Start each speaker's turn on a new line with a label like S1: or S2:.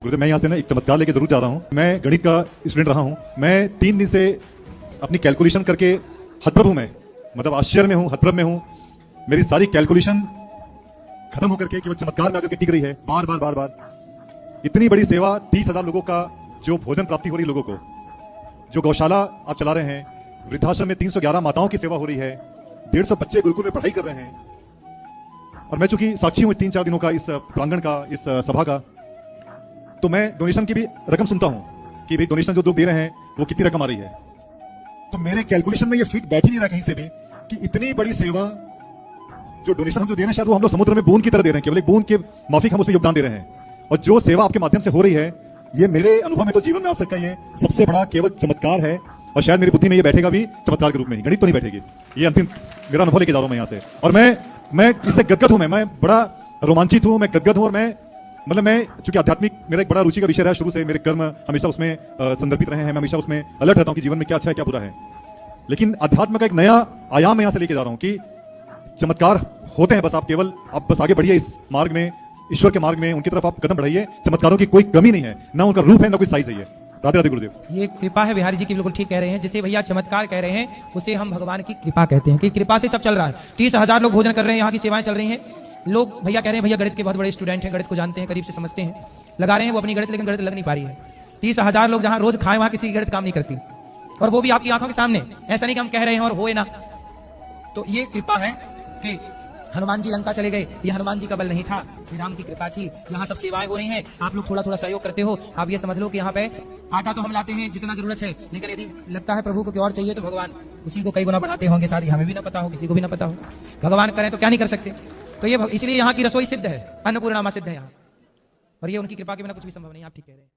S1: गुरुदेव, मैं यहाँ से ना एक चमत्कार लेके जरूर जा रहा हूँ। मैं गणित का स्टूडेंट रहा हूँ। मैं 3 दिन से अपनी कैलकुलेशन करके हतप्रभ हूँ। मैं मतलब आश्चर्य में हूँ, हतप्रभ में हूँ। मेरी सारी कैलकुलेशन खत्म होकर के केवल चमत्कार में आकर के टिक रही है। बार बार बार बार इतनी बड़ी सेवा, 30,000 लोगों का जो भोजन प्राप्ति हो रही है, लोगों को जो गौशाला आप चला रहे हैं, वृद्धाश्रम में 311 माताओं की सेवा हो रही है, 150 बच्चे गुरुकुल में पढ़ाई कर रहे हैं। और मैं चूंकि साक्षी हूं 3-4 दिनों का, इस प्रांगण का, इस सभा का, तो मैं डोनेशन की भी रकम सुनता हूं कि भाई डोनेशन जो लोग दे रहे हैं वो कितनी रकम आ रही है। तो मेरे कैलकुलेशन में ये फिट बैठ ही नहीं रहा कहीं से भी कि इतनी बड़ी सेवा, जो डोनेशन हम जो दे रहे हैं, शायद वो हम लोग समुद्र में बूंद की तरह दे रहे हैं, केवल एक बूंद के माफिक हम उसमें योगदान दे रहे हैं। और जो सेवा आपके माध्यम से हो रही है, ये मेरे अनुभव में तो जीवन में आ सकता है, ये सबसे बड़ा केवल चमत्कार है। और शायद मेरी बुद्धि में ये बैठेगा भी चमत्कार के रूप में ही, गणित तो नहीं बैठेगी। ये अंतिम मेरा अनुभव लेके जा रहा हूं मैं यहाँ से। और मैं इससे गदगद हूं। मैं बड़ा रोमांचित हूं, मैं गदगद हूं। और मैं मतलब मैं चूंकि आध्यात्मिक मेरा एक बड़ा रुचि का विषय रहा शुरू से, मेरे कर्म हमेशा उसमें संदर्भित रहे हैं। मैं हमेशा उसमें अलर्ट रहता हूं कि जीवन में क्या अच्छा है, क्या बुरा है। लेकिन अध्यात्म का एक नया आयाम मैं यहाँ से लेके जा रहा हूँ कि चमत्कार होते हैं, बस आप बस आगे बढ़िए इस मार्ग में, ईश्वर के मार्ग में, उनकी तरफ आप कदम बढ़ाइए। चमत्कारों की कोई कमी नहीं है, ना उनका रूप है, ना कोई साइज है। ये राधे राधे गुरुदेव।
S2: ये कृपा है, बिहारी जी की बिल्कुल ठीक कह रहे हैं। जिसे भैया चमत्कार कह रहे हैं, उसे हम भगवान की कृपा कहते हैं कि कृपा से सब चल रहा है। 30,000 लोग भोजन कर रहे हैं, यहाँ की सेवाएं चल रही हैं। लोग भैया कह रहे हैं, भैया गणित के बहुत बड़े स्टूडेंट हैं, गणित को जानते हैं, करीब से समझते हैं, लगा रहे हैं वो अपनी गणित, लेकिन गणित लग नहीं पा रही है। 30,000 लोग जहाँ रोज खाए, वहाँ किसी की गणित काम नहीं करती, और वो भी आपकी आंखों के सामने। ऐसा नहीं कि हम कह रहे हैं और होए ना। तो ये कृपा है कि हनुमान जी लंका चले गए, ये हनुमान जी का बल नहीं था, ये राम की कृपा थी। यहाँ सब सेवाएं हो रही हैं, आप लोग थोड़ा थोड़ा सहयोग करते हो। आप ये समझ लो कि यहाँ पे आटा तो हम लाते हैं जितना जरूरत है, लेकिन यदि लगता है प्रभु को और चाहिए तो भगवान उसी को कई गुना बढ़ाते होंगे। शायद हमें भी ना पता हो, किसी को भी ना पता हो। भगवान करें तो क्या नहीं कर सकते। तो ये इसलिए यहाँ की रसोई सिद्ध है, अन्नपूर्णा सिद्ध है यहाँ। और ये उनकी कृपा के बिना कुछ भी संभव नहीं। आप ठीक कह रहे हैं।